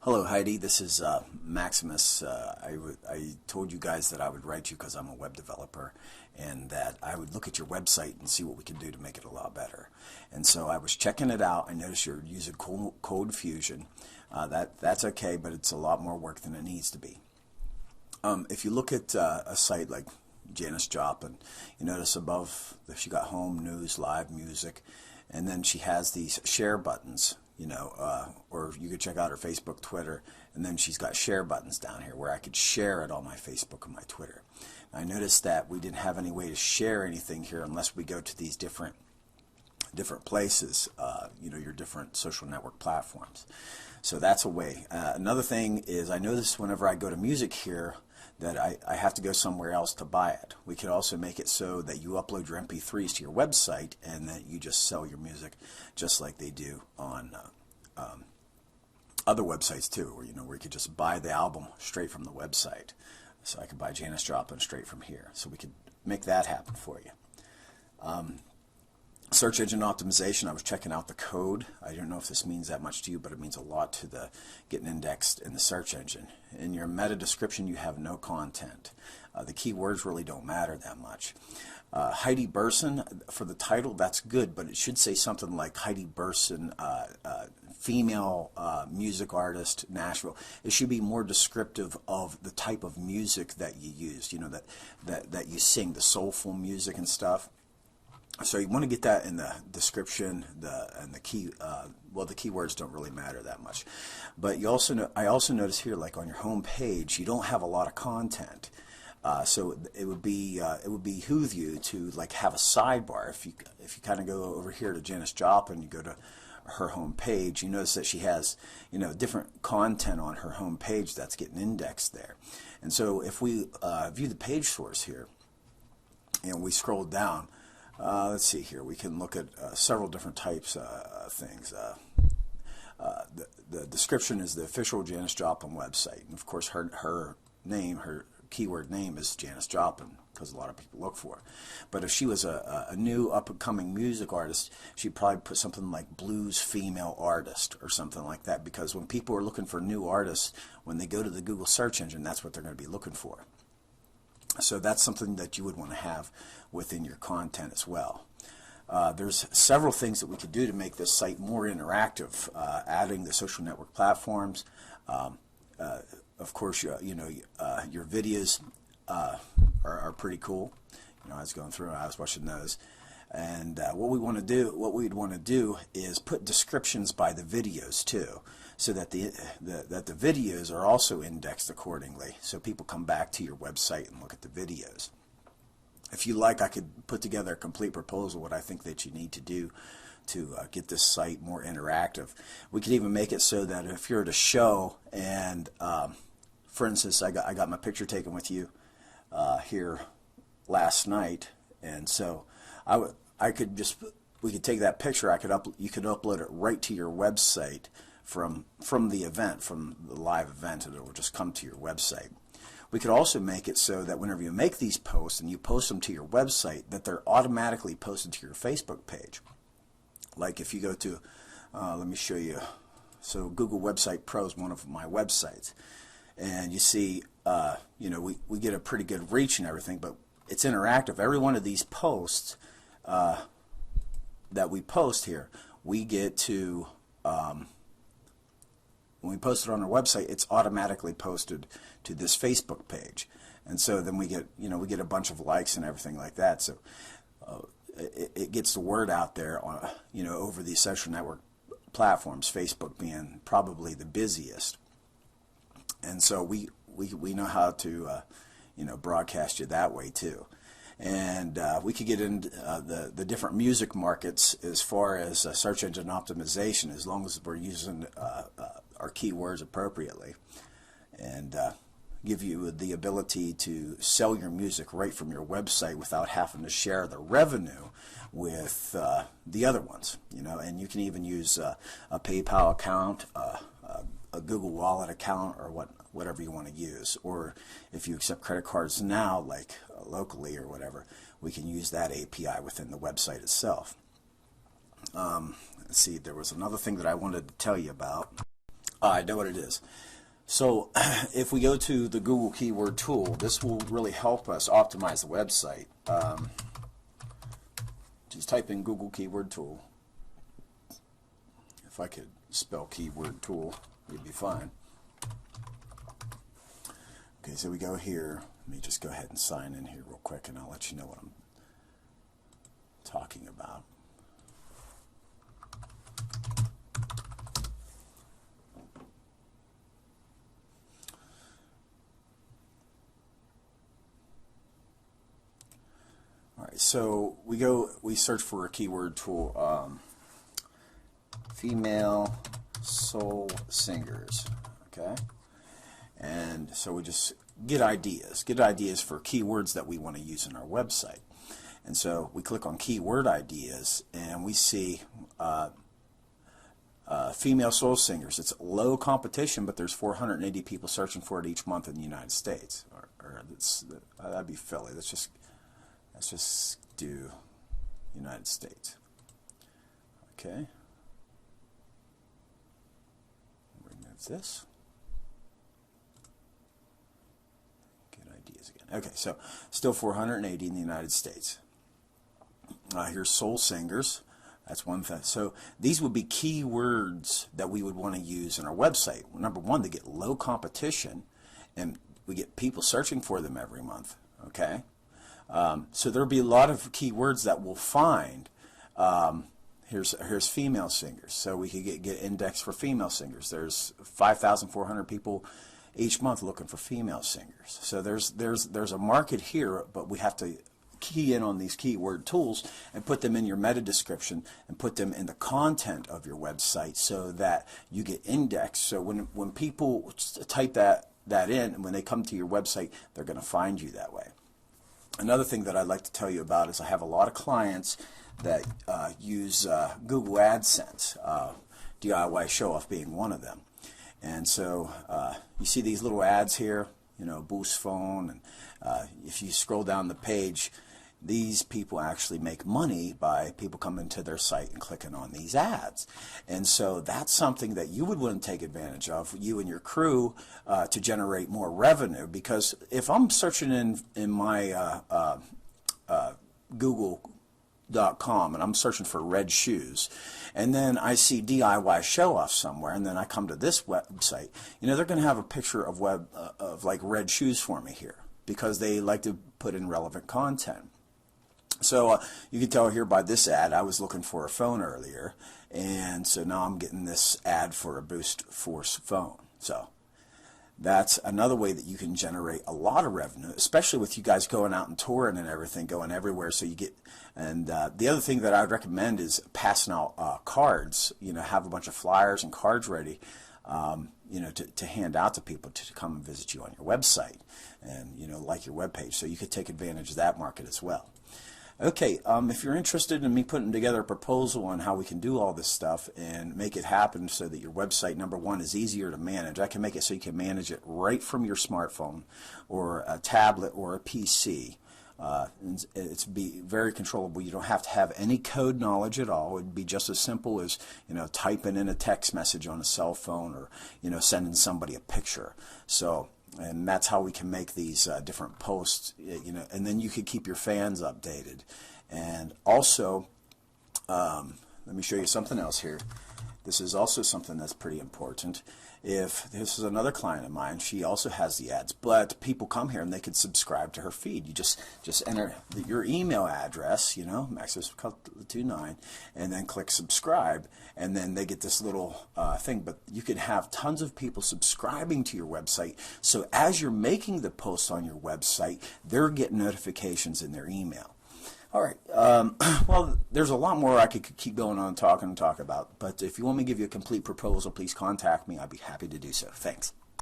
Hello, Heidi. This is Maximus. I told you guys that I would write you because I'm a web developer, and that I would look at your website and see what we can do to make it a lot better. And so I was checking it out. I noticed you're using Code Fusion. That's okay, but it's a lot more work than it needs to be. If you look at a site like Janis Joplin, you notice above that she got home, news, live, music, and then she has these share buttons, or you could check out her Facebook, Twitter, and then she's got share buttons down here where I could share it on my Facebook and my Twitter. I noticed that we didn't have any way to share anything here unless we go to these different places, your different social network platforms. So that's a way. Another thing is I notice whenever I go to music here that I have to go somewhere else to buy it. We could also make it so that you upload your MP3s to your website and that you just sell your music just like they do on other websites too, where you could just buy the album straight from the website. So I could buy Janis Joplin straight from here. So we could make that happen for you. Search engine optimization, I was checking out the code. I don't know if this means that much to you, but it means a lot to the getting indexed in the search engine. In your meta description, you have no content. The keywords really don't matter that much. Heidi Burson, for the title, that's good, but it should say something like Heidi Burson, female music artist, Nashville. It should be more descriptive of the type of music that you use, that you sing, the soulful music and stuff. So you want to get that in the description, and the key. Well, the keywords don't really matter that much, but I also notice here, like on your home page, you don't have a lot of content. So it would behoove you to like have a sidebar. If you kind of go over here to Janis Joplin, you go to her home page, you notice that she has different content on her home page that's getting indexed there. And so if we view the page source here, and we scroll down. Let's see here. We can look at several different types of things. The description is the official Janis Joplin website, and of course her keyword name is Janis Joplin because a lot of people look for it. But if she was a new up-and-coming music artist, she'd probably put something like blues female artist or something like that, because when people are looking for new artists, when they go to the Google search engine, that's what they're going to be looking for. So that's something that you would want to have within your content as well. There's several things that we could do to make this site more interactive, adding the social network platforms. Of course, your videos are pretty cool. I was going through, I was watching those. And what we'd want to do is put descriptions by the videos too, so that the videos are also indexed accordingly, so people come back to your website and look at the videos. If you like, I could put together a complete proposal what I think that you need to do to get this site more interactive. We could even make it so that if you're at a show and, for instance, I got my picture taken with you here last night, and so we could take that picture. You could upload it right to your website from the event, from the live event, and it will just come to your website. We could also make it so that whenever you make these posts and you post them to your website, that they're automatically posted to your Facebook page. Like if you go to, let me show you. So Google Website Pro is one of my websites, and you see, we get a pretty good reach and everything, but it's interactive. Every one of these posts that we post here, we get to, when we post it on our website, it's automatically posted to this Facebook page, and so then we get a bunch of likes and everything like that. So it gets the word out there on over these social network platforms, Facebook being probably the busiest, and so we know how to broadcast you that way too. And we could get into the different music markets as far as search engine optimization, as long as we're using our keywords appropriately, and give you the ability to sell your music right from your website without having to share the revenue with the other ones. And you can even use a PayPal account, a Google Wallet account, or whatever you want to use. Or if you accept credit cards now, like locally or whatever, we can use that API within the website itself. Let's see, there was another thing that I wanted to tell you about. I know what it is. So if we go to the Google Keyword Tool, this will really help us optimize the website. Just type in Google Keyword Tool. If I could spell keyword tool, it'd be fine. Okay, so we go here. Let me just go ahead and sign in here real quick, and I'll let you know what I'm talking about. All right, so we search for a keyword tool, female soul singers, okay? And so we just get ideas for keywords that we want to use in our website. And so we click on keyword ideas, and we see female soul singers. It's low competition, but there's 480 people searching for it each month in the United States. That'd be Philly. Let's just do United States. Okay. Remove this. Get ideas again. Okay, so still 480 in the United States. Here's soul singers. That's one thing. So these would be keywords that we would want to use in our website. Number one, they get low competition, and we get people searching for them every month. Okay. So there'll be a lot of keywords that we'll find. Here's female singers. So we could get indexed for female singers. There's 5,400 people each month looking for female singers. So there's a market here, but we have to key in on these keyword tools and put them in your meta description and put them in the content of your website so that you get indexed. So when people type that in, and when they come to your website, they're going to find you that way. Another thing that I'd like to tell you about is I have a lot of clients that use Google AdSense, DIY Show Off being one of them. And so you see these little ads here, you know, Boost Phone, and if you scroll down the page, these people actually make money by people coming to their site and clicking on these ads. And so that's something that you would want to take advantage of, you and your crew, to generate more revenue. Because if I'm searching in my Google.com and I'm searching for red shoes, and then I see DIY Show Off somewhere, and then I come to this website, you know, they're going to have a picture of like red shoes for me here because they like to put in relevant content. So you can tell here by this ad, I was looking for a phone earlier, and so now I'm getting this ad for a Boost Force phone. So that's another way that you can generate a lot of revenue, especially with you guys going out and touring and everything, going everywhere. So you get, and the other thing that I would recommend is passing out cards. You know, have a bunch of flyers and cards ready, you know, to hand out to people to come and visit you on your website and, you know, like your webpage. So you could take advantage of that market as well. Okay, if you're interested in me putting together a proposal on how we can do all this stuff and make it happen so that your website, number one, is easier to manage. I can make it so you can manage it right from your smartphone or a tablet or a PC. It's be very controllable. You don't have to have any code knowledge at all. It would be just as simple as, you know, typing in a text message on a cell phone or, you know, sending somebody a picture. So, and that's how we can make these different posts, you know, and then you could keep your fans updated. And also, let me show you something else here. This is also something that's pretty important. If this is another client of mine, she also has the ads, but people come here and they can subscribe to her feed. You just enter your email address, you know, Maxis29, and then click subscribe, and then they get this little thing. But you can have tons of people subscribing to your website, so as you're making the posts on your website, they're getting notifications in their email. All right. Well, there's a lot more I could keep going on and talk about, but if you want me to give you a complete proposal, please contact me. I'd be happy to do so. Thanks.